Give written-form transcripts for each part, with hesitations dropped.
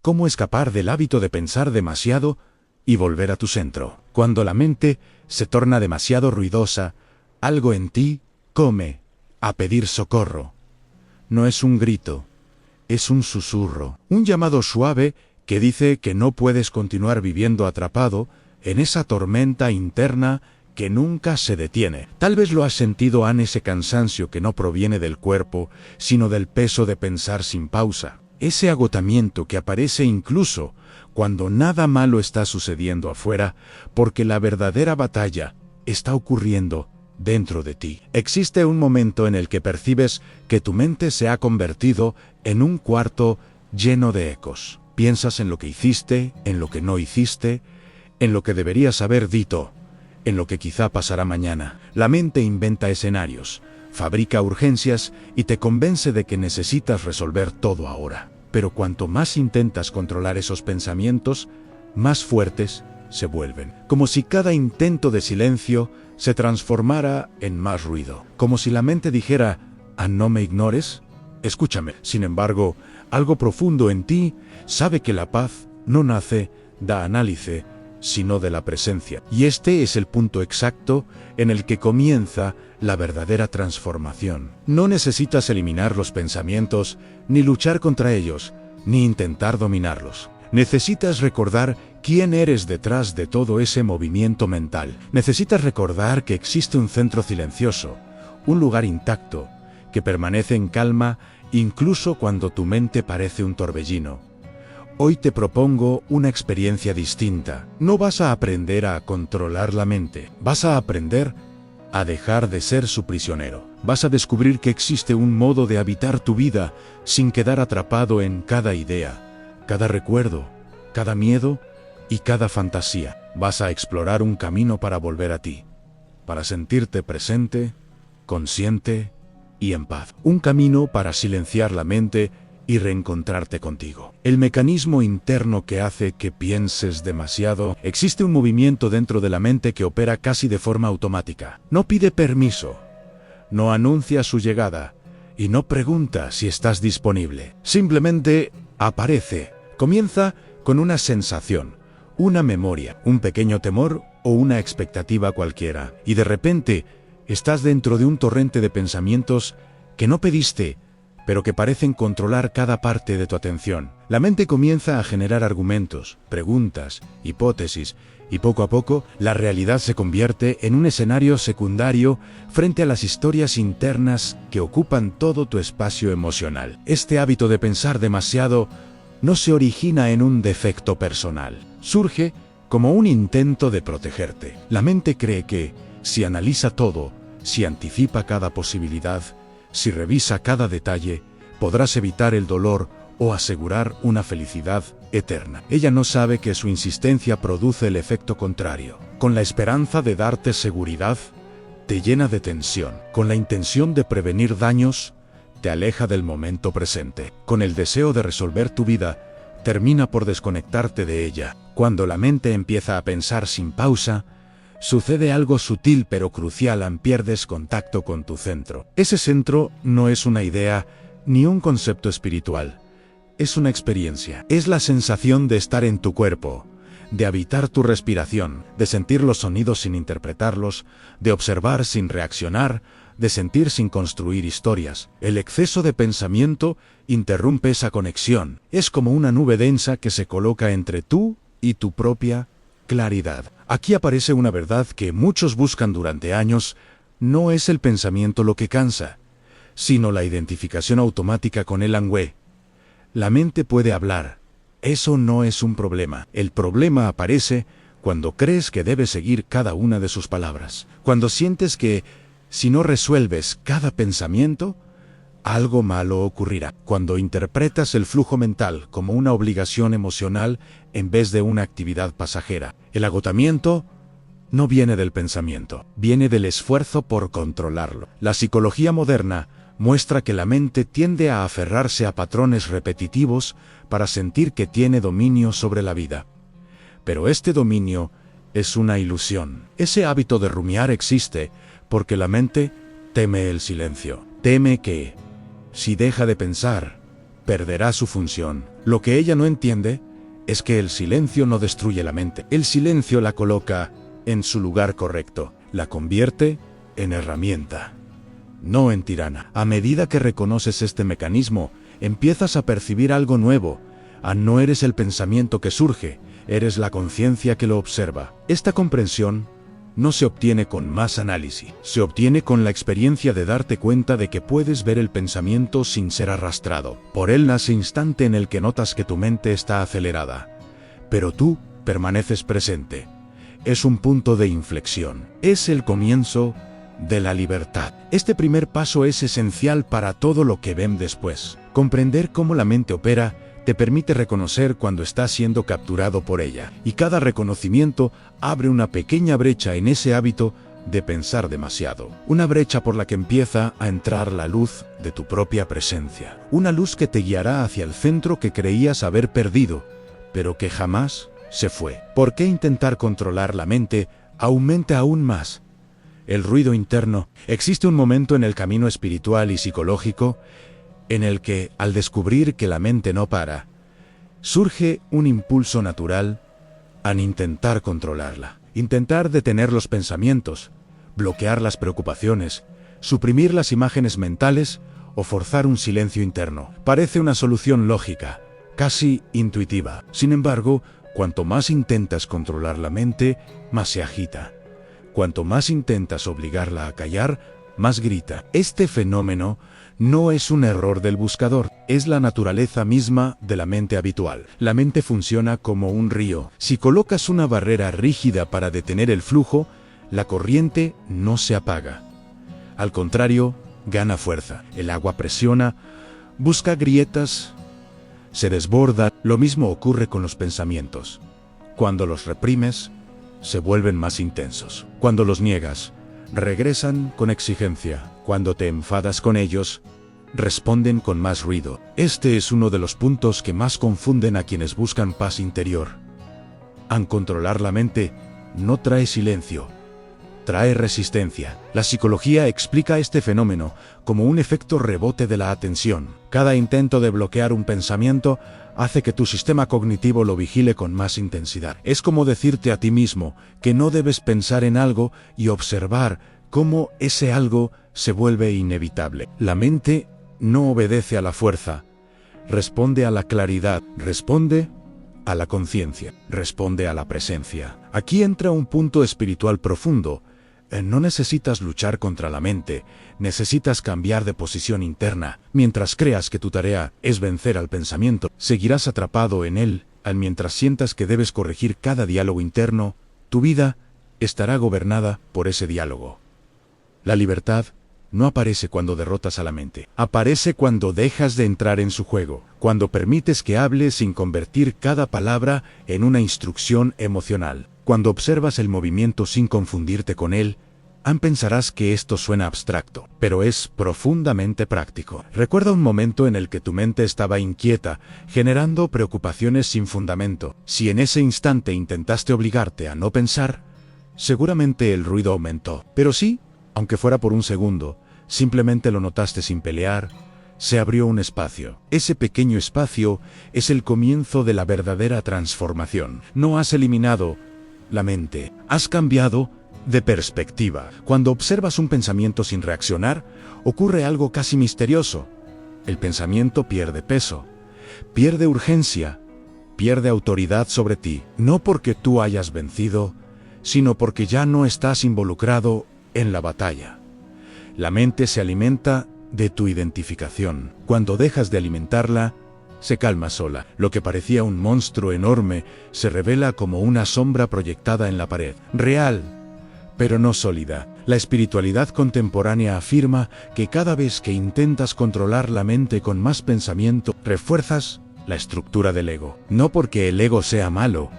cómo escapar del hábito de pensar demasiado y volver a tu centro. Cuando la mente se torna demasiado ruidosa, algo en ti come a pedir socorro. No es un grito, es un susurro, un llamado suave que dice que no puedes continuar viviendo atrapado en esa tormenta interna que nunca se detiene. Tal vez lo has sentido, ese cansancio que no proviene del cuerpo, sino del peso de pensar sin pausa. Ese agotamiento que aparece incluso cuando nada malo está sucediendo afuera, porque la verdadera batalla está ocurriendo dentro de ti. Existe un momento en el que percibes que tu mente se ha convertido en un cuarto lleno de ecos. Piensas en lo que hiciste, en lo que no hiciste, en lo que deberías haber dicho, en lo que quizá pasará mañana. La mente inventa escenarios, fabrica urgencias y te convence de que necesitas resolver todo ahora. Pero cuanto más intentas controlar esos pensamientos, más fuertes se vuelven. Como si cada intento de silencio se transformara en más ruido. Como si la mente dijera: no me ignores, escúchame. Sin embargo, algo profundo en ti sabe que la paz no nace de análisis, sino de la presencia. Y este es el punto exacto en el que comienza la verdadera transformación. No necesitas eliminar los pensamientos, ni luchar contra ellos, ni intentar dominarlos. Necesitas recordar quién eres detrás de todo ese movimiento mental. Necesitas recordar que existe un centro silencioso, un lugar intacto, que permanece en calma incluso cuando tu mente parece un torbellino. Hoy te propongo una experiencia distinta. No vas a aprender a controlar la mente, vas a aprender a dejar de ser su prisionero. Vas a descubrir que existe un modo de habitar tu vida sin quedar atrapado en cada idea, cada recuerdo, cada miedo y cada fantasía. Vas a explorar un camino para volver a ti, para sentirte presente, consciente y en paz. Un camino para silenciar la mente y reencontrarte contigo. El mecanismo interno que hace que pienses demasiado. Existe un movimiento dentro de la mente que opera casi de forma automática. No pide permiso, no anuncia su llegada y no pregunta si estás disponible. Simplemente aparece. Comienza con una sensación, una memoria, un pequeño temor o una expectativa cualquiera. Y de repente estás dentro de un torrente de pensamientos que no pediste, pero que parecen controlar cada parte de tu atención. La mente comienza a generar argumentos, preguntas, hipótesis, y poco a poco la realidad se convierte en un escenario secundario frente a las historias internas que ocupan todo tu espacio emocional. Este hábito de pensar demasiado no se origina en un defecto personal. Surge como un intento de protegerte. La mente cree que, si analiza todo, si anticipa cada posibilidad, si revisa cada detalle, podrás evitar el dolor o asegurar una felicidad eterna. Ella no sabe que su insistencia produce el efecto contrario. Con la esperanza de darte seguridad, te llena de tensión. Con la intención de prevenir daños, te aleja del momento presente. Con el deseo de resolver tu vida, termina por desconectarte de ella. Cuando la mente empieza a pensar sin pausa, sucede algo sutil pero crucial: pierdes contacto con tu centro. Ese centro no es una idea ni un concepto espiritual. Es una experiencia. Es la sensación de estar en tu cuerpo, de habitar tu respiración, de sentir los sonidos sin interpretarlos, de observar sin reaccionar, de sentir sin construir historias. El exceso de pensamiento interrumpe esa conexión. Es como una nube densa que se coloca entre tú y tu propia claridad. Aquí aparece una verdad que muchos buscan durante años. No es el pensamiento lo que cansa, sino la identificación automática con el angüe. La mente puede hablar. Eso no es un problema. El problema aparece cuando crees que debes seguir cada una de sus palabras. Cuando sientes que, si no resuelves cada pensamiento, algo malo ocurrirá. Cuando interpretas el flujo mental como una obligación emocional en vez de una actividad pasajera. El agotamiento no viene del pensamiento, viene del esfuerzo por controlarlo. La psicología moderna muestra que la mente tiende a aferrarse a patrones repetitivos para sentir que tiene dominio sobre la vida. Pero este dominio es una ilusión. Ese hábito de rumiar existe porque la mente teme el silencio. Teme que, si deja de pensar, perderá su función. Lo que ella no entiende es que el silencio no destruye la mente. El silencio la coloca en su lugar correcto, la convierte en herramienta, no en tirana. A medida que reconoces este mecanismo, empiezas a percibir algo nuevo. No eres el pensamiento que surge, eres la conciencia que lo observa. Esta comprensión no se obtiene con más análisis, se obtiene con la experiencia de darte cuenta de que puedes ver el pensamiento sin ser arrastrado. Por él nace instante en el que notas que tu mente está acelerada, pero tú permaneces presente. Es un punto de inflexión, es el comienzo de la libertad. Este primer paso es esencial para todo lo que ven después. Comprender cómo la mente opera te permite reconocer cuando estás siendo capturado por ella, y cada reconocimiento abre una pequeña brecha en ese hábito de pensar demasiado. Una brecha por la que empieza a entrar la luz de tu propia presencia. Una luz que te guiará hacia el centro que creías haber perdido, pero que jamás se fue. ¿Por qué intentar controlar la mente aumenta aún más el ruido interno? Existe un momento en el camino espiritual y psicológico en el que, al descubrir que la mente no para, surge un impulso natural a intentar controlarla, intentar detener los pensamientos, bloquear las preocupaciones, suprimir las imágenes mentales o forzar un silencio interno. Parece una solución lógica, casi intuitiva. Sin embargo, cuanto más intentas controlar la mente, más se agita. Cuanto más intentas obligarla a callar, más grita. Este fenómeno no es un error del buscador, es la naturaleza misma de la mente habitual. La mente funciona como un río. Si colocas una barrera rígida para detener el flujo, la corriente no se apaga. Al contrario, gana fuerza. El agua presiona, busca grietas, se desborda. Lo mismo ocurre con los pensamientos. Cuando los reprimes, se vuelven más intensos. Cuando los niegas, regresan con exigencia. Cuando te enfadas con ellos, responden con más ruido. Este es uno de los puntos que más confunden a quienes buscan paz interior. Controlar la mente no trae silencio, trae resistencia. La psicología explica este fenómeno como un efecto rebote de la atención. Cada intento de bloquear un pensamiento hace que tu sistema cognitivo lo vigile con más intensidad. Es como decirte a ti mismo que no debes pensar en algo y observar cómo ese algo se vuelve inevitable. La mente no obedece a la fuerza, responde a la claridad, responde a la conciencia, responde a la presencia. Aquí entra un punto espiritual profundo. No necesitas luchar contra la mente, necesitas cambiar de posición interna. Mientras creas que tu tarea es vencer al pensamiento, seguirás atrapado en él. Mientras sientas que debes corregir cada diálogo interno, tu vida estará gobernada por ese diálogo. La libertad no aparece cuando derrotas a la mente. Aparece cuando dejas de entrar en su juego, cuando permites que hable sin convertir cada palabra en una instrucción emocional. Cuando observas el movimiento sin confundirte con él, pensarás que esto suena abstracto, pero es profundamente práctico. Recuerda un momento en el que tu mente estaba inquieta, generando preocupaciones sin fundamento. Si en ese instante intentaste obligarte a no pensar, seguramente el ruido aumentó. Pero sí, aunque fuera por un segundo, simplemente lo notaste sin pelear, se abrió un espacio. Ese pequeño espacio es el comienzo de la verdadera transformación. No has eliminado la mente, has cambiado de perspectiva. Cuando observas un pensamiento sin reaccionar, ocurre algo casi misterioso. El pensamiento pierde peso, pierde urgencia, pierde autoridad sobre ti. No porque tú hayas vencido, sino porque ya no estás involucrado en la batalla. La mente se alimenta de tu identificación. Cuando dejas de alimentarla, se calma sola. Lo que parecía un monstruo enorme se revela como una sombra proyectada en la pared. Real, pero no sólida. La espiritualidad contemporánea afirma que cada vez que intentas controlar la mente con más pensamiento, refuerzas la estructura del ego. No porque el ego sea malo,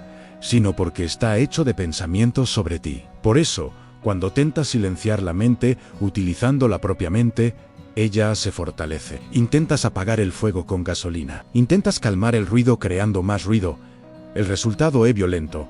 sino porque está hecho de pensamientos sobre ti. Por eso, cuando tentas silenciar la mente utilizando la propia mente, ella se fortalece. Intentas apagar el fuego con gasolina. Intentas calmar el ruido creando más ruido. El resultado es violento.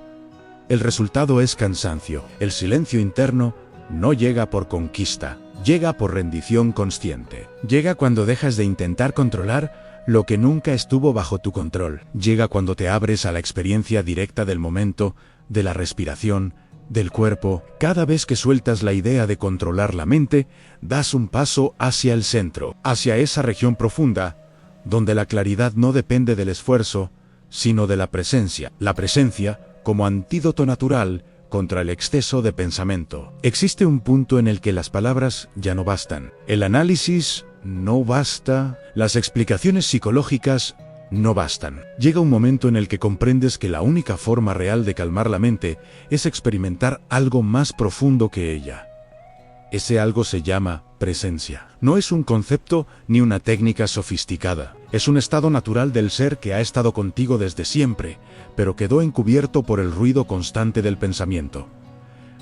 El resultado es cansancio. El silencio interno no llega por conquista, llega por rendición consciente. Llega cuando dejas de intentar controlar Lo que nunca estuvo bajo tu control llega cuando te abres a la experiencia directa del momento, de la respiración, del cuerpo. Cada vez que sueltas la idea de controlar la mente, das un paso hacia el centro, hacia esa región profunda, donde la claridad no depende del esfuerzo, sino de la presencia. La presencia como antídoto natural contra el exceso de pensamiento. Existe un punto en el que las palabras ya no bastan. El análisis no basta, las explicaciones psicológicas no bastan. Llega un momento en el que comprendes que la única forma real de calmar la mente es experimentar algo más profundo que ella. Ese algo se llama presencia. No es un concepto ni una técnica sofisticada. Es un estado natural del ser que ha estado contigo desde siempre, pero quedó encubierto por el ruido constante del pensamiento.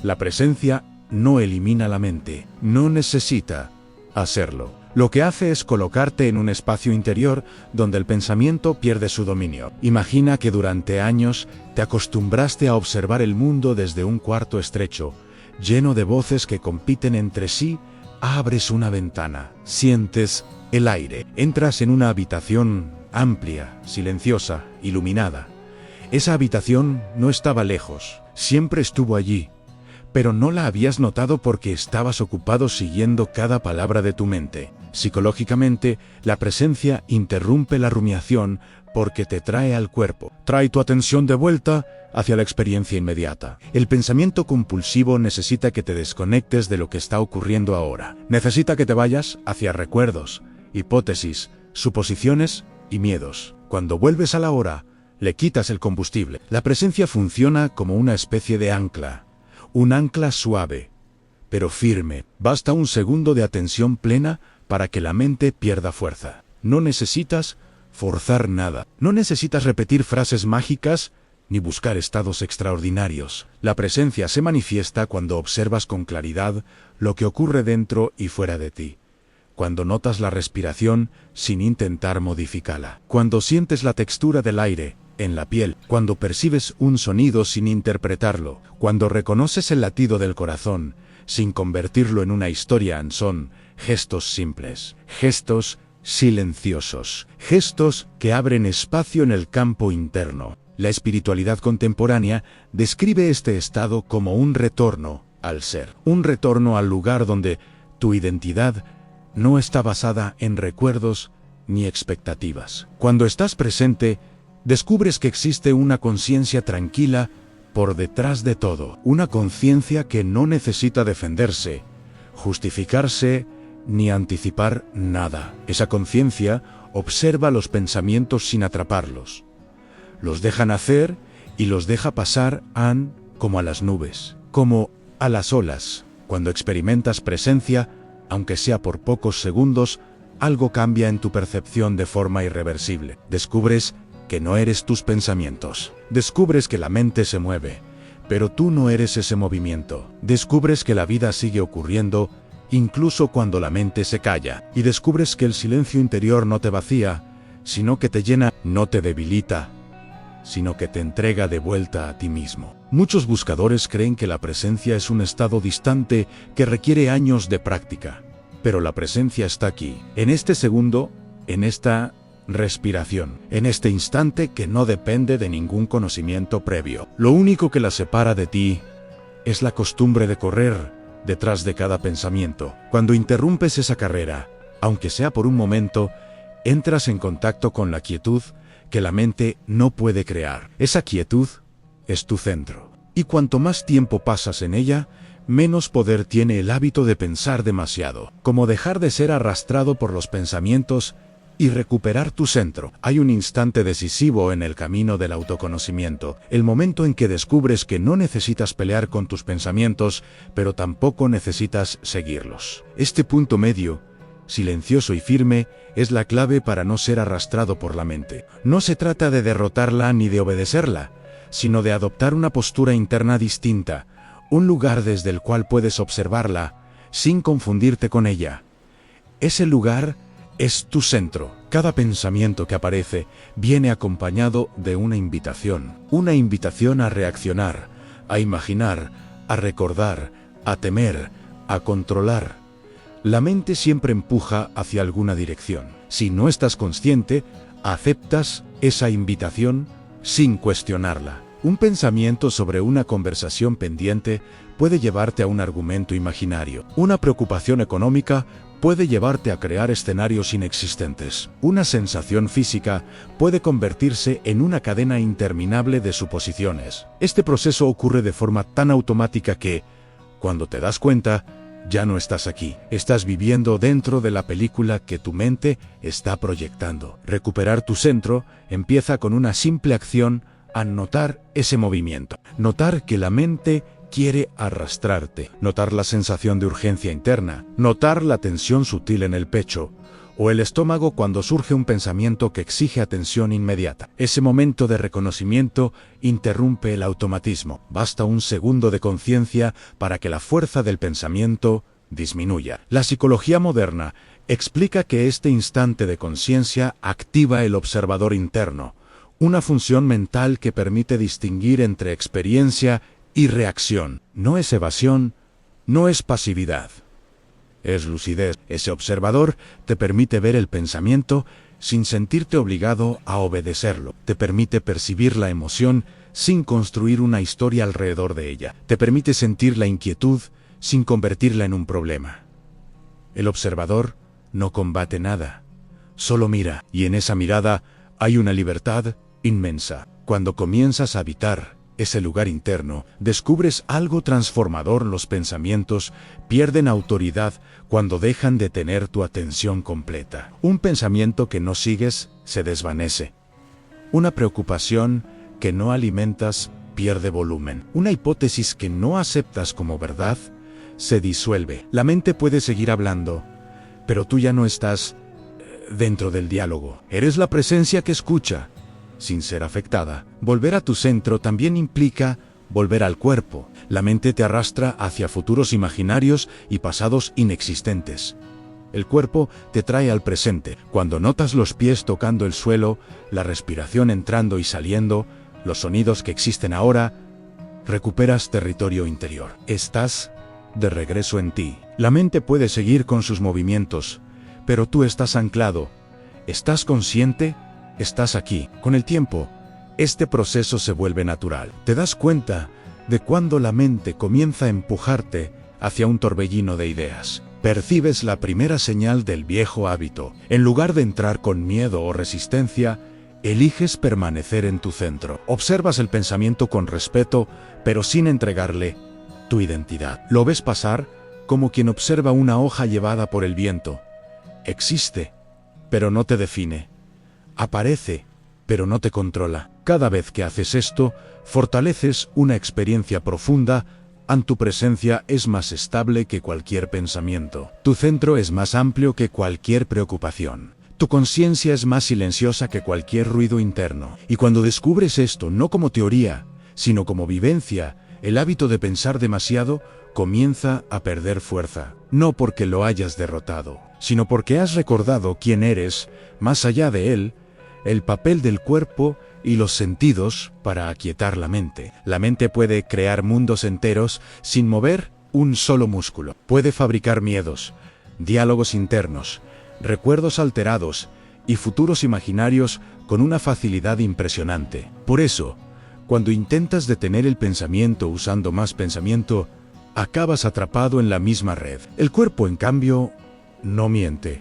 La presencia no elimina la mente, no necesita hacerlo. Lo que hace es colocarte en un espacio interior donde el pensamiento pierde su dominio. Imagina que durante años te acostumbraste a observar el mundo desde un cuarto estrecho, lleno de voces que compiten entre sí. Abres una ventana, sientes el aire, entras en una habitación amplia, silenciosa, iluminada. Esa habitación no estaba lejos, siempre estuvo allí, pero no la habías notado porque estabas ocupado siguiendo cada palabra de tu mente. Psicológicamente, la presencia interrumpe la rumiación porque te trae al cuerpo, trae tu atención de vuelta hacia la experiencia inmediata. El pensamiento compulsivo necesita que te desconectes de lo que está ocurriendo ahora. Necesita que te vayas hacia recuerdos, hipótesis, suposiciones y miedos. Cuando vuelves a la hora, le quitas el combustible. La presencia funciona como una especie de ancla. Un ancla suave, pero firme. Basta un segundo de atención plena para que la mente pierda fuerza. No necesitas forzar nada. No necesitas repetir frases mágicas ni buscar estados extraordinarios. La presencia se manifiesta cuando observas con claridad lo que ocurre dentro y fuera de ti. Cuando notas la respiración sin intentar modificarla. Cuando sientes la textura del aire en la piel. Cuando percibes un sonido sin interpretarlo. Cuando reconoces el latido del corazón sin convertirlo en una historia. Son gestos simples, gestos silenciosos, gestos que abren espacio en el campo interno. La espiritualidad contemporánea describe este estado como un retorno al ser, un retorno al lugar donde tu identidad no está basada en recuerdos ni expectativas. Cuando estás presente, descubres que existe una conciencia tranquila por detrás de todo, una conciencia que no necesita defenderse, justificarse ni anticipar nada. Esa conciencia observa los pensamientos sin atraparlos. Los deja nacer y los deja pasar como a las nubes, como a las olas. Cuando experimentas presencia, aunque sea por pocos segundos, algo cambia en tu percepción de forma irreversible. Descubres que no eres tus pensamientos. Descubres que la mente se mueve, pero tú no eres ese movimiento. Descubres que la vida sigue ocurriendo incluso cuando la mente se calla. Y descubres que el silencio interior no te vacía, sino que te llena, no te debilita, sino que te entrega de vuelta a ti mismo. Muchos buscadores creen que la presencia es un estado distante que requiere años de práctica. Pero la presencia está aquí, en este segundo, en esta respiración, en este instante que no depende de ningún conocimiento previo. Lo único que la separa de ti es la costumbre de correr detrás de cada pensamiento. Cuando interrumpes esa carrera, aunque sea por un momento, entras en contacto con la quietud que la mente no puede crear. Esa quietud es tu centro. Y cuanto más tiempo pasas en ella, menos poder tiene el hábito de pensar demasiado. Como dejar de ser arrastrado por los pensamientos y recuperar tu centro. Hay un instante decisivo en el camino del autoconocimiento, el momento en que descubres que no necesitas pelear con tus pensamientos, pero tampoco necesitas seguirlos. Este punto medio, silencioso y firme, es la clave para no ser arrastrado por la mente. No se trata de derrotarla ni de obedecerla, sino de adoptar una postura interna distinta, un lugar desde el cual puedes observarla, sin confundirte con ella. Ese lugar es tu centro. Cada pensamiento que aparece viene acompañado de una invitación a reaccionar, a imaginar, a recordar, a temer, a controlar. La mente siempre empuja hacia alguna dirección. Si no estás consciente, aceptas esa invitación sin cuestionarla. Un pensamiento sobre una conversación pendiente puede llevarte a un argumento imaginario. Una preocupación económica puede llevarte a crear escenarios inexistentes. Una sensación física puede convertirse en una cadena interminable de suposiciones. Este proceso ocurre de forma tan automática que, cuando te das cuenta, ya no estás aquí. Estás viviendo dentro de la película que tu mente está proyectando. Recuperar tu centro empieza con una simple acción: a notar ese movimiento. Notar que la mente quiere arrastrarte. Notar la sensación de urgencia interna. Notar la tensión sutil en el pecho o el estómago cuando surge un pensamiento que exige atención inmediata. Ese momento de reconocimiento interrumpe el automatismo. Basta un segundo de conciencia para que la fuerza del pensamiento disminuya. La psicología moderna explica que este instante de conciencia activa el observador interno, una función mental que permite distinguir entre experiencia y reacción. No es evasión, no es pasividad. Es lucidez. Ese observador te permite ver el pensamiento sin sentirte obligado a obedecerlo. Te permite percibir la emoción sin construir una historia alrededor de ella. Te permite sentir la inquietud sin convertirla en un problema. El observador no combate nada, solo mira, y en esa mirada hay una libertad inmensa. Cuando comienzas a habitar ese lugar interno, descubres algo transformador. Los pensamientos pierden autoridad cuando dejan de tener tu atención completa. Un pensamiento que no sigues se desvanece. Una preocupación que no alimentas pierde volumen. Una hipótesis que no aceptas como verdad se disuelve. La mente puede seguir hablando, pero tú ya no estás dentro del diálogo. Eres la presencia que escucha, sin ser afectada. Volver a tu centro también implica volver al cuerpo. La mente te arrastra hacia futuros imaginarios y pasados inexistentes. El cuerpo te trae al presente. Cuando notas los pies tocando el suelo, la respiración entrando y saliendo, los sonidos que existen ahora, recuperas territorio interior. Estás de regreso en ti. La mente puede seguir con sus movimientos, pero tú estás anclado. ¿Estás consciente? Estás aquí. Con el tiempo, este proceso se vuelve natural. Te das cuenta de cuando la mente comienza a empujarte hacia un torbellino de ideas. Percibes la primera señal del viejo hábito. En lugar de entrar con miedo o resistencia, eliges permanecer en tu centro. Observas el pensamiento con respeto, pero sin entregarle tu identidad. Lo ves pasar como quien observa una hoja llevada por el viento. Existe, pero no te define. Aparece, pero no te controla. Cada vez que haces esto, fortaleces una experiencia profunda. Tu presencia es más estable que cualquier pensamiento. Tu centro es más amplio que cualquier preocupación. Tu conciencia es más silenciosa que cualquier ruido interno. Y cuando descubres esto, no como teoría, sino como vivencia, el hábito de pensar demasiado comienza a perder fuerza. No porque lo hayas derrotado, sino porque has recordado quién eres, más allá de él, el papel del cuerpo y los sentidos para aquietar la mente. La mente puede crear mundos enteros sin mover un solo músculo. Puede fabricar miedos, diálogos internos, recuerdos alterados y futuros imaginarios con una facilidad impresionante. Por eso, cuando intentas detener el pensamiento usando más pensamiento, acabas atrapado en la misma red. El cuerpo, en cambio, no miente.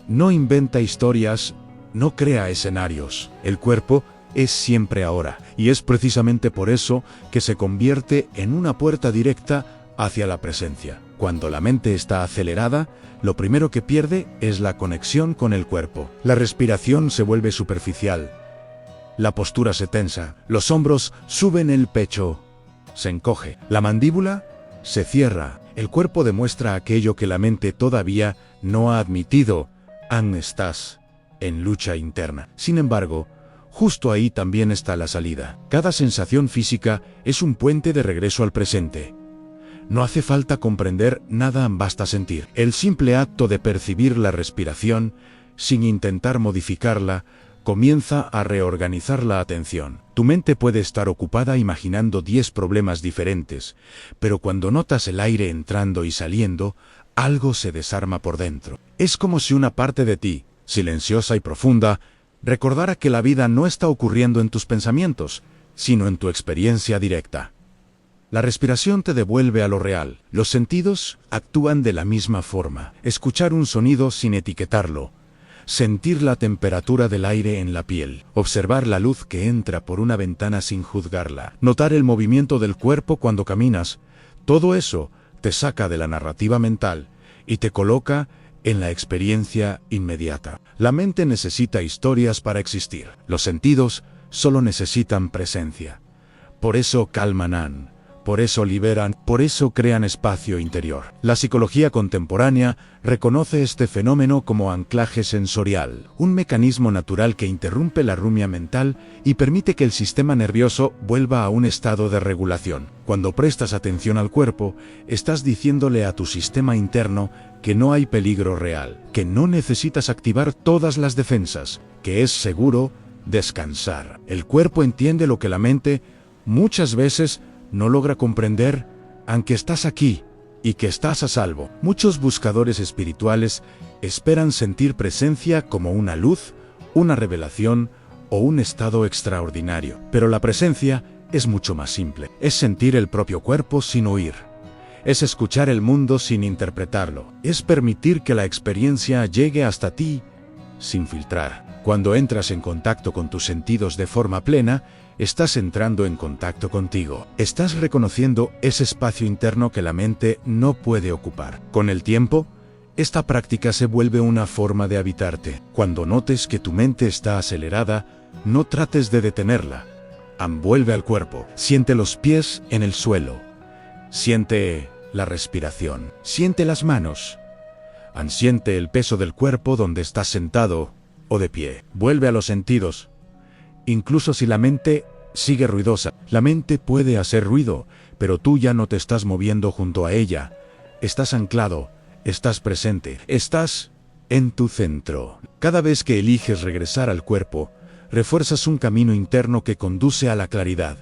No inventa historias, no crea escenarios. El cuerpo es siempre ahora, y es precisamente por eso que se convierte en una puerta directa hacia la presencia. Cuando la mente está acelerada, lo primero que pierde es la conexión con el cuerpo. La respiración se vuelve superficial. La postura se tensa, los hombros suben, el pecho se encoge, la mandíbula se cierra. El cuerpo demuestra aquello que la mente todavía no ha admitido. Estás en lucha interna. Sin embargo, justo ahí también está la salida. Cada sensación física es un puente de regreso al presente. No hace falta comprender nada, basta sentir. El simple acto de percibir la respiración, sin intentar modificarla, comienza a reorganizar la atención. Tu mente puede estar ocupada imaginando 10 problemas diferentes, pero cuando notas el aire entrando y saliendo, algo se desarma por dentro. Es como si una parte de ti silenciosa y profunda, recordará que la vida no está ocurriendo en tus pensamientos, sino en tu experiencia directa. La respiración te devuelve a lo real. Los sentidos actúan de la misma forma. Escuchar un sonido sin etiquetarlo. Sentir la temperatura del aire en la piel. Observar la luz que entra por una ventana sin juzgarla. Notar el movimiento del cuerpo cuando caminas. Todo eso te saca de la narrativa mental y te coloca en la experiencia inmediata. La mente necesita historias para existir. Los sentidos solo necesitan presencia. Por eso calman, por eso liberan, por eso crean espacio interior. La psicología contemporánea reconoce este fenómeno como anclaje sensorial, un mecanismo natural que interrumpe la rumia mental y permite que el sistema nervioso vuelva a un estado de regulación. Cuando prestas atención al cuerpo, estás diciéndole a tu sistema interno que no hay peligro real, que no necesitas activar todas las defensas, que es seguro descansar. El cuerpo entiende lo que la mente muchas veces no logra comprender, aunque estás aquí y que estás a salvo. Muchos buscadores espirituales esperan sentir presencia como una luz, una revelación o un estado extraordinario. Pero la presencia es mucho más simple. Es sentir el propio cuerpo sin huir. Es escuchar el mundo sin interpretarlo. Es permitir que la experiencia llegue hasta ti sin filtrar. Cuando entras en contacto con tus sentidos de forma plena, estás entrando en contacto contigo. Estás reconociendo ese espacio interno que la mente no puede ocupar. Con el tiempo, esta práctica se vuelve una forma de habitarte. Cuando notes que tu mente está acelerada, no trates de detenerla. Envuelve al cuerpo. Siente los pies en el suelo. Siente la respiración. Siente las manos. Siente el peso del cuerpo donde estás sentado o de pie. Vuelve a los sentidos. Incluso si la mente sigue ruidosa, la mente puede hacer ruido, pero tú ya no te estás moviendo junto a ella. Estás anclado, estás presente, estás en tu centro. Cada vez que eliges regresar al cuerpo, refuerzas un camino interno que conduce a la claridad.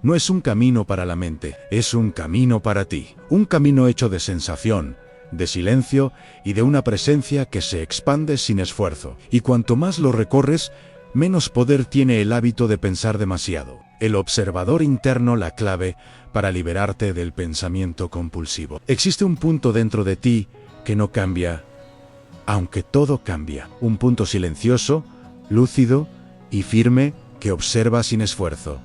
No es un camino para la mente, es un camino para ti. Un camino hecho de sensación, de silencio y de una presencia que se expande sin esfuerzo. Y cuanto más lo recorres, menos poder tiene el hábito de pensar demasiado. El observador interno, la clave para liberarte del pensamiento compulsivo. Existe un punto dentro de ti que no cambia, aunque todo cambia. Un punto silencioso, lúcido y firme que observa sin esfuerzo.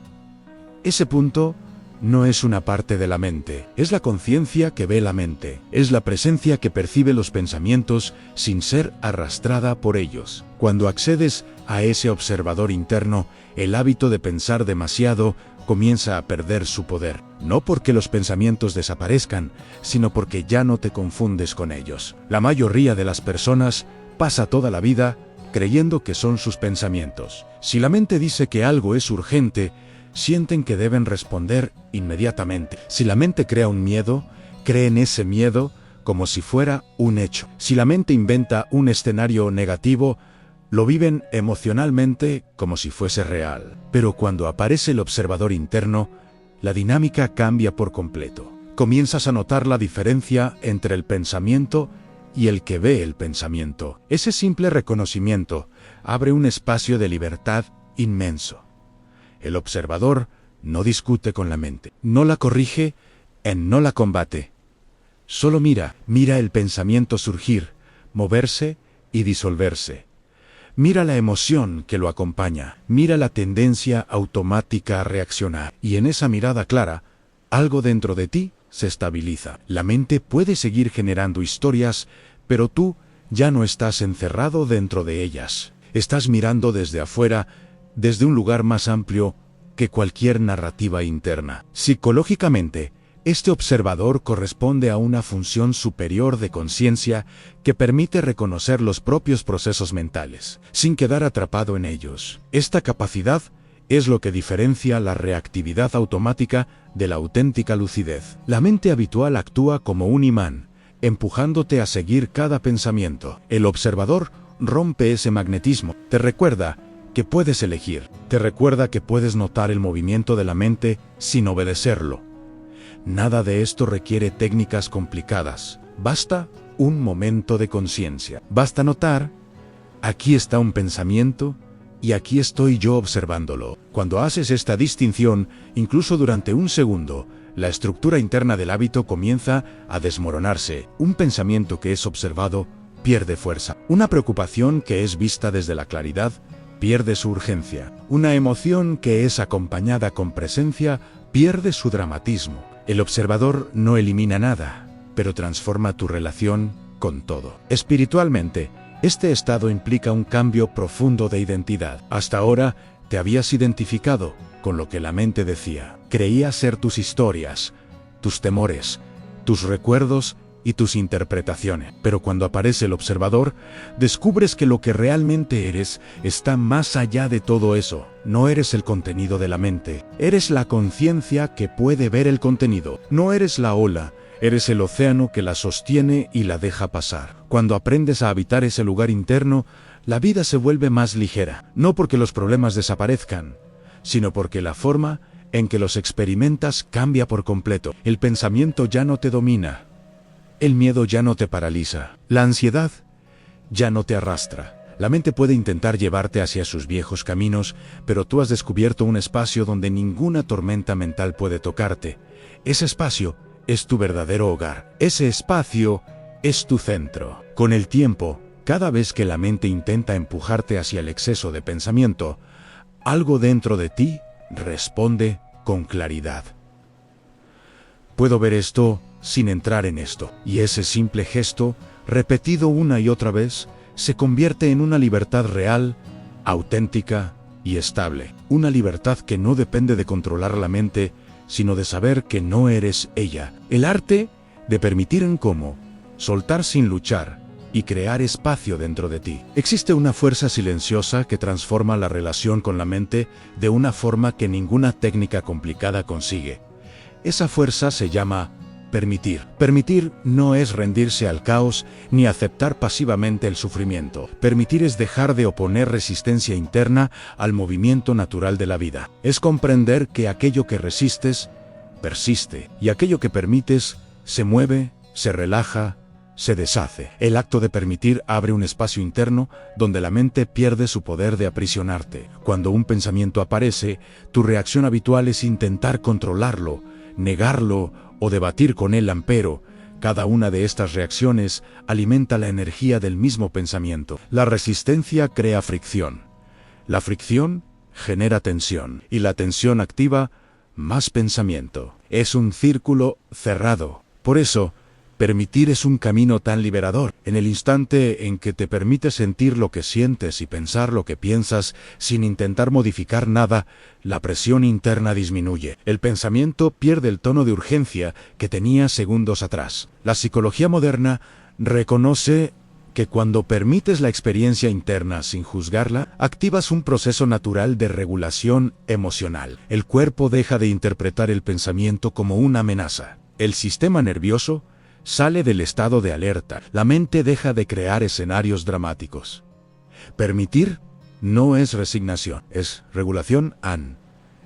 Ese punto no es una parte de la mente, es la conciencia que ve la mente, es la presencia que percibe los pensamientos sin ser arrastrada por ellos. Cuando accedes a ese observador interno, el hábito de pensar demasiado comienza a perder su poder. No porque los pensamientos desaparezcan, sino porque ya no te confundes con ellos. La mayoría de las personas pasa toda la vida creyendo que son sus pensamientos. Si la mente dice que algo es urgente, sienten que deben responder inmediatamente. Si la mente crea un miedo, creen ese miedo como si fuera un hecho. Si la mente inventa un escenario negativo, lo viven emocionalmente como si fuese real. Pero cuando aparece el observador interno, la dinámica cambia por completo. Comienzas a notar la diferencia entre el pensamiento y el que ve el pensamiento. Ese simple reconocimiento abre un espacio de libertad inmenso. El observador no discute con la mente, no la corrige, no la combate. Solo mira el pensamiento surgir, moverse y disolverse. Mira la emoción que lo acompaña, mira la tendencia automática a reaccionar. Y en esa mirada clara, algo dentro de ti se estabiliza. La mente puede seguir generando historias, pero tú ya no estás encerrado dentro de ellas. Estás mirando desde afuera, desde un lugar más amplio que cualquier narrativa interna. Psicológicamente, este observador corresponde a una función superior de conciencia que permite reconocer los propios procesos mentales, sin quedar atrapado en ellos. Esta capacidad es lo que diferencia la reactividad automática de la auténtica lucidez. La mente habitual actúa como un imán, empujándote a seguir cada pensamiento. El observador rompe ese magnetismo, te recuerda que puedes elegir, te recuerda que puedes notar el movimiento de la mente sin obedecerlo. Nada de esto requiere técnicas complicadas, basta un momento de conciencia. Basta notar Aquí está un pensamiento y aquí estoy yo observándolo. Cuando haces esta distinción, incluso durante un segundo, la estructura interna del hábito comienza a desmoronarse. Un pensamiento que es observado pierde fuerza. Una preocupación que es vista desde la claridad pierde su urgencia. Una emoción que es acompañada con presencia pierde su dramatismo. El observador no elimina nada, pero transforma tu relación con todo. Espiritualmente, este estado implica un cambio profundo de identidad. Hasta ahora te habías identificado con lo que la mente decía. Creías ser tus historias, tus temores, tus recuerdos y tus interpretaciones. Pero cuando aparece el observador, descubres que lo que realmente eres está más allá de todo eso. No eres el contenido de la mente, eres la conciencia que puede ver el contenido. No eres la ola, eres el océano que la sostiene y la deja pasar. Cuando aprendes a habitar ese lugar interno, la vida se vuelve más ligera. No porque los problemas desaparezcan, sino porque la forma en que los experimentas cambia por completo. El pensamiento ya no te domina. El miedo ya no te paraliza. La ansiedad ya no te arrastra. La mente puede intentar llevarte hacia sus viejos caminos, pero tú has descubierto un espacio donde ninguna tormenta mental puede tocarte. Ese espacio es tu verdadero hogar. Ese espacio es tu centro. Con el tiempo, cada vez que la mente intenta empujarte hacia el exceso de pensamiento, algo dentro de ti responde con claridad. Puedo ver esto sin entrar en esto. Y ese simple gesto, repetido una y otra vez, se convierte en una libertad real, auténtica y estable. Una libertad que no depende de controlar la mente, sino de saber que no eres ella. El arte de permitir en cómo, soltar sin luchar y crear espacio dentro de ti. Existe una fuerza silenciosa que transforma la relación con la mente de una forma que ninguna técnica complicada consigue. Esa fuerza se llama permitir. Permitir no es rendirse al caos ni aceptar pasivamente el sufrimiento. Permitir es dejar de oponer resistencia interna al movimiento natural de la vida. Es comprender que aquello que resistes persiste y aquello que permites se mueve, se relaja, se deshace. El acto de permitir abre un espacio interno donde la mente pierde su poder de aprisionarte. Cuando un pensamiento aparece, tu reacción habitual es intentar controlarlo, negarlo o debatir con él, pero cada una de estas reacciones alimenta la energía del mismo pensamiento. La resistencia crea fricción. La fricción genera tensión y la tensión activa más pensamiento. Es un círculo cerrado. Por eso, permitir es un camino tan liberador. En el instante en que te permites sentir lo que sientes y pensar lo que piensas sin intentar modificar nada, la presión interna disminuye. El pensamiento pierde el tono de urgencia que tenía segundos atrás. La psicología moderna reconoce que cuando permites la experiencia interna sin juzgarla, activas un proceso natural de regulación emocional. El cuerpo deja de interpretar el pensamiento como una amenaza. El sistema nervioso sale del estado de alerta. La mente deja de crear escenarios dramáticos. Permitir no es resignación, es regulación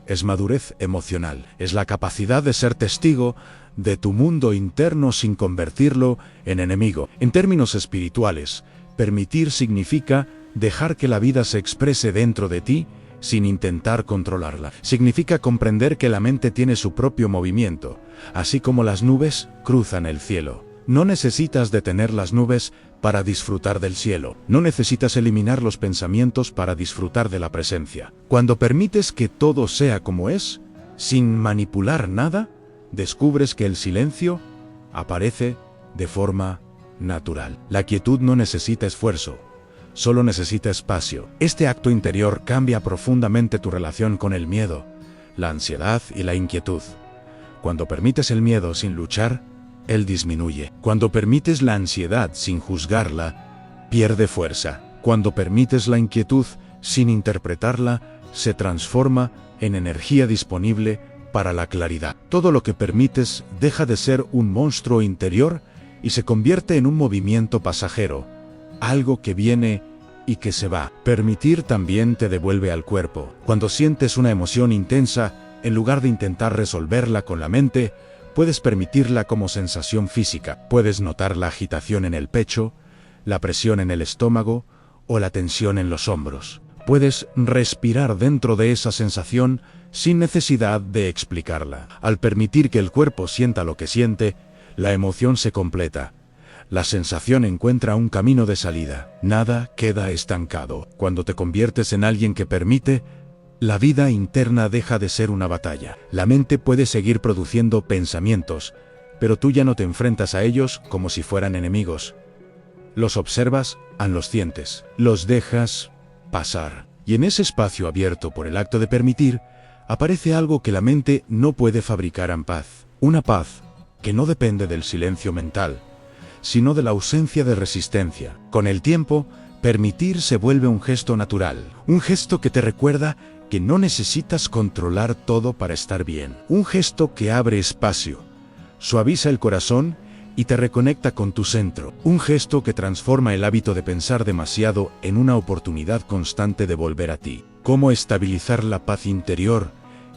es madurez emocional, es la capacidad de ser testigo de tu mundo interno sin convertirlo en enemigo. En términos espirituales, permitir significa dejar que la vida se exprese dentro de ti sin intentar controlarla. Significa comprender que la mente tiene su propio movimiento, así como las nubes cruzan el cielo. No necesitas detener las nubes para disfrutar del cielo. No necesitas eliminar los pensamientos para disfrutar de la presencia. Cuando permites que todo sea como es, sin manipular nada, descubres que el silencio aparece de forma natural. La quietud no necesita esfuerzo, solo necesita espacio. Este acto interior cambia profundamente tu relación con el miedo, la ansiedad y la inquietud. Cuando permites el miedo sin luchar, él disminuye. Cuando permites la ansiedad sin juzgarla, pierde fuerza. Cuando permites la inquietud sin interpretarla, se transforma en energía disponible para la claridad. Todo lo que permites deja de ser un monstruo interior y se convierte en un movimiento pasajero, algo que viene y que se va. Permitir también te devuelve al cuerpo. Cuando sientes una emoción intensa, en lugar de intentar resolverla con la mente, puedes permitirla como sensación física. Puedes notar la agitación en el pecho, la presión en el estómago o la tensión en los hombros. Puedes respirar dentro de esa sensación sin necesidad de explicarla. Al permitir que el cuerpo sienta lo que siente, la emoción se completa. La sensación encuentra un camino de salida. Nada queda estancado. Cuando te conviertes en alguien que permite, la vida interna deja de ser una batalla. La mente puede seguir produciendo pensamientos, pero tú ya no te enfrentas a ellos como si fueran enemigos. Los observas, los sientes, los dejas pasar. Y en ese espacio abierto por el acto de permitir, aparece algo que la mente no puede fabricar en paz. Una paz que no depende del silencio mental, sino de la ausencia de resistencia. Con el tiempo, permitir se vuelve un gesto natural, un gesto que te recuerda que no necesitas controlar todo para estar bien. Un gesto que abre espacio, suaviza el corazón y te reconecta con tu centro. Un gesto que transforma el hábito de pensar demasiado en una oportunidad constante de volver a ti. Cómo estabilizar la paz interior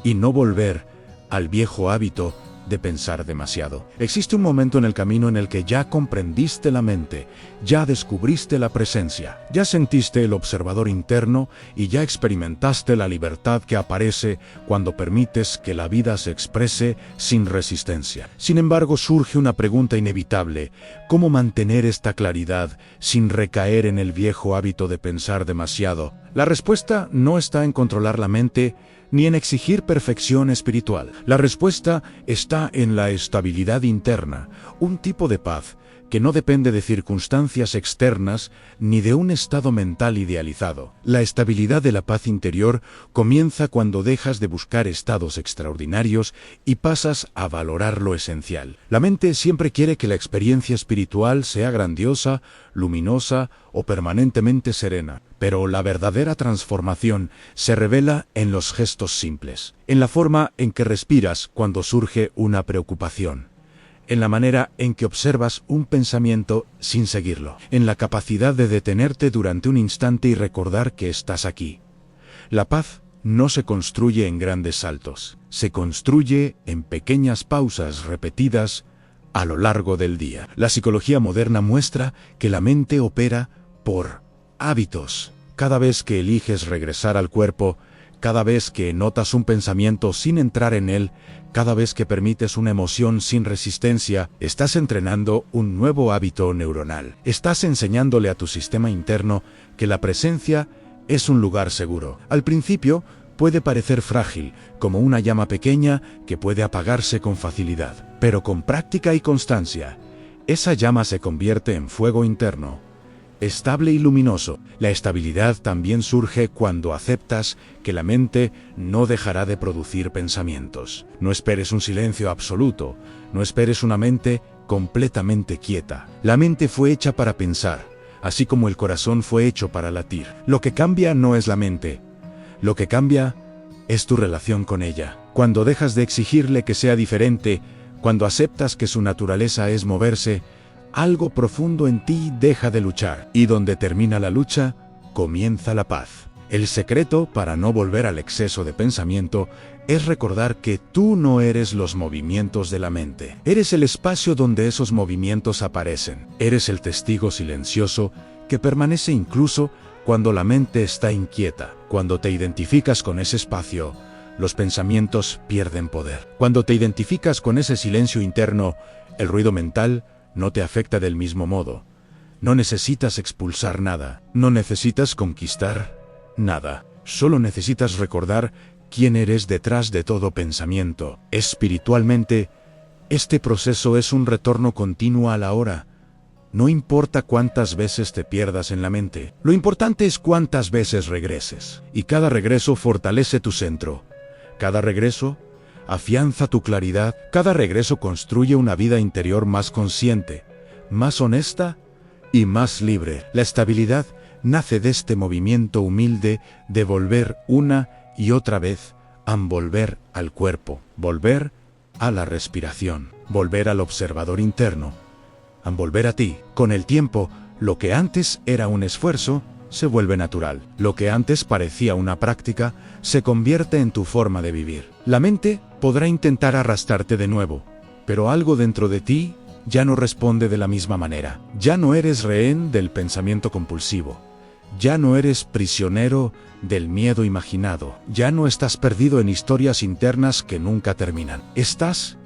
y no volver al viejo hábito de pensar demasiado. Existe un momento en el camino en el que ya comprendiste la mente, ya descubriste la presencia, ya sentiste el observador interno y ya experimentaste la libertad que aparece cuando permites que la vida se exprese sin resistencia. Sin embargo, surge una pregunta inevitable: ¿cómo mantener esta claridad sin recaer en el viejo hábito de pensar demasiado? La respuesta no está en controlar la mente, ni en exigir perfección espiritual. La respuesta está en la estabilidad interna, un tipo de paz que no depende de circunstancias externas ni de un estado mental idealizado. La estabilidad de la paz interior comienza cuando dejas de buscar estados extraordinarios y pasas a valorar lo esencial. La mente siempre quiere que la experiencia espiritual sea grandiosa, luminosa o permanentemente serena, pero la verdadera transformación se revela en los gestos simples, en la forma en que respiras cuando surge una preocupación, en la manera en que observas un pensamiento sin seguirlo, en la capacidad de detenerte durante un instante y recordar que estás aquí. La paz no se construye en grandes saltos, se construye en pequeñas pausas repetidas a lo largo del día. La psicología moderna muestra que la mente opera por hábitos. Cada vez que eliges regresar al cuerpo, cada vez que notas un pensamiento sin entrar en él, cada vez que permites una emoción sin resistencia, estás entrenando un nuevo hábito neuronal. Estás enseñándole a tu sistema interno que la presencia es un lugar seguro. Al principio, puede parecer frágil, como una llama pequeña que puede apagarse con facilidad. Pero con práctica y constancia, esa llama se convierte en fuego interno, estable y luminoso. La estabilidad también surge cuando aceptas que la mente no dejará de producir pensamientos. No esperes un silencio absoluto, no esperes una mente completamente quieta. La mente fue hecha para pensar, así como el corazón fue hecho para latir. Lo que cambia no es la mente, lo que cambia es tu relación con ella. Cuando dejas de exigirle que sea diferente, cuando aceptas que su naturaleza es moverse, algo profundo en ti deja de luchar, y donde termina la lucha, comienza la paz. El secreto para no volver al exceso de pensamiento es recordar que tú no eres los movimientos de la mente. Eres el espacio donde esos movimientos aparecen. Eres el testigo silencioso que permanece incluso cuando la mente está inquieta. Cuando te identificas con ese espacio, los pensamientos pierden poder. Cuando te identificas con ese silencio interno, el ruido mental no te afecta del mismo modo. No necesitas expulsar nada, no necesitas conquistar nada. Solo necesitas recordar quién eres detrás de todo pensamiento. Espiritualmente, este proceso es un retorno continuo a la hora. No importa cuántas veces te pierdas en la mente, lo importante es cuántas veces regreses. Y cada regreso fortalece tu centro. Cada regreso afianza tu claridad. Cada regreso construye una vida interior más consciente, más honesta y más libre. La estabilidad nace de este movimiento humilde de volver una y otra vez a volver al cuerpo, volver a la respiración, volver al observador interno, a volver a ti. Con el tiempo, lo que antes era un esfuerzo se vuelve natural. Lo que antes parecía una práctica se convierte en tu forma de vivir. La mente podrá intentar arrastrarte de nuevo, pero algo dentro de ti ya no responde de la misma manera. Ya no eres rehén del pensamiento compulsivo. Ya no eres prisionero del miedo imaginado. Ya no estás perdido en historias internas que nunca terminan. Estás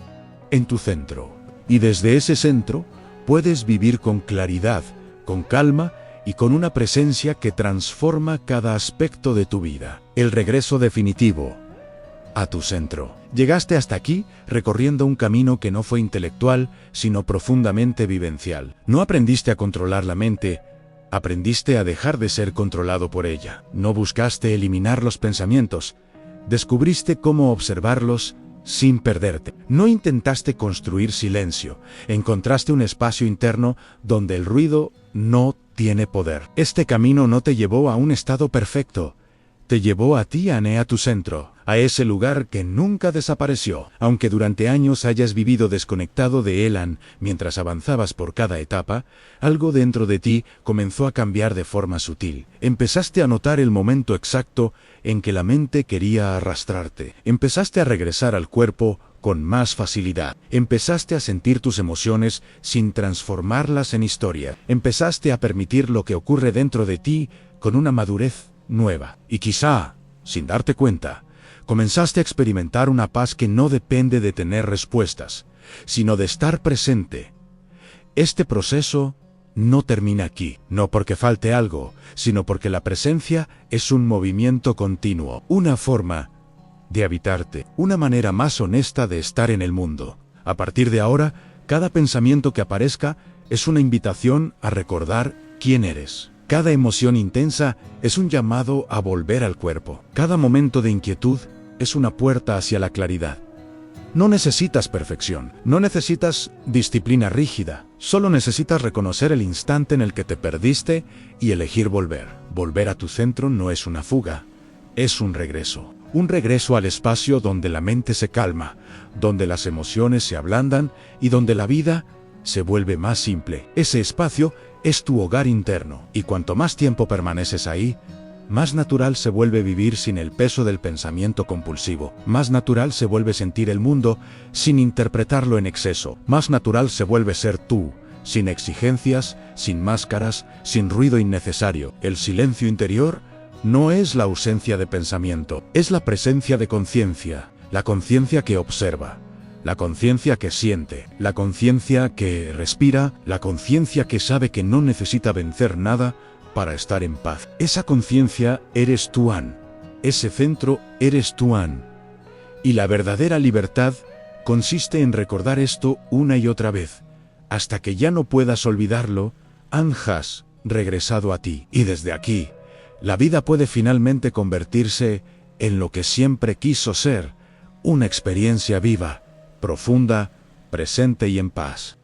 en tu centro. Y desde ese centro puedes vivir con claridad, con calma y con una presencia que transforma cada aspecto de tu vida. El regreso definitivo a tu centro. Llegaste hasta aquí recorriendo un camino que no fue intelectual, sino profundamente vivencial. No aprendiste a controlar la mente, aprendiste a dejar de ser controlado por ella. No buscaste eliminar los pensamientos, descubriste cómo observarlos sin perderte. No intentaste construir silencio, encontraste un espacio interno donde el ruido no tiene poder. Este camino no te llevó a un estado perfecto, te llevó a ti, a tu centro, a ese lugar que nunca desapareció. Aunque durante años hayas vivido desconectado de Elan mientras avanzabas por cada etapa, algo dentro de ti comenzó a cambiar de forma sutil. Empezaste a notar el momento exacto en que la mente quería arrastrarte. Empezaste a regresar al cuerpo con más facilidad. Empezaste a sentir tus emociones sin transformarlas en historia. Empezaste a permitir lo que ocurre dentro de ti con una madurez nueva. Y quizá, sin darte cuenta, comenzaste a experimentar una paz que no depende de tener respuestas, sino de estar presente. Este proceso no termina aquí, no porque falte algo, sino porque la presencia es un movimiento continuo, una forma de habitarte, una manera más honesta de estar en el mundo. A partir de ahora, cada pensamiento que aparezca es una invitación a recordar quién eres. Cada emoción intensa es un llamado a volver al cuerpo. Cada momento de inquietud es una puerta hacia la claridad. No necesitas perfección, no necesitas disciplina rígida, solo necesitas reconocer el instante en el que te perdiste y elegir volver. Volver a tu centro no es una fuga, es un regreso al espacio donde la mente se calma, donde las emociones se ablandan y donde la vida se vuelve más simple. Ese espacio es tu hogar interno, y cuanto más tiempo permaneces ahí, más natural se vuelve vivir sin el peso del pensamiento compulsivo. Más natural se vuelve sentir el mundo sin interpretarlo en exceso. Más natural se vuelve ser tú, sin exigencias, sin máscaras, sin ruido innecesario. El silencio interior no es la ausencia de pensamiento, es la presencia de conciencia, la conciencia que observa, la conciencia que siente, la conciencia que respira, la conciencia que sabe que no necesita vencer nada para estar en paz. Esa conciencia eres tú, ese centro eres tú, y la verdadera libertad consiste en recordar esto una y otra vez, hasta que ya no puedas olvidarlo. Has regresado a ti, y desde aquí, la vida puede finalmente convertirse en lo que siempre quiso ser, una experiencia viva, profunda, presente y en paz.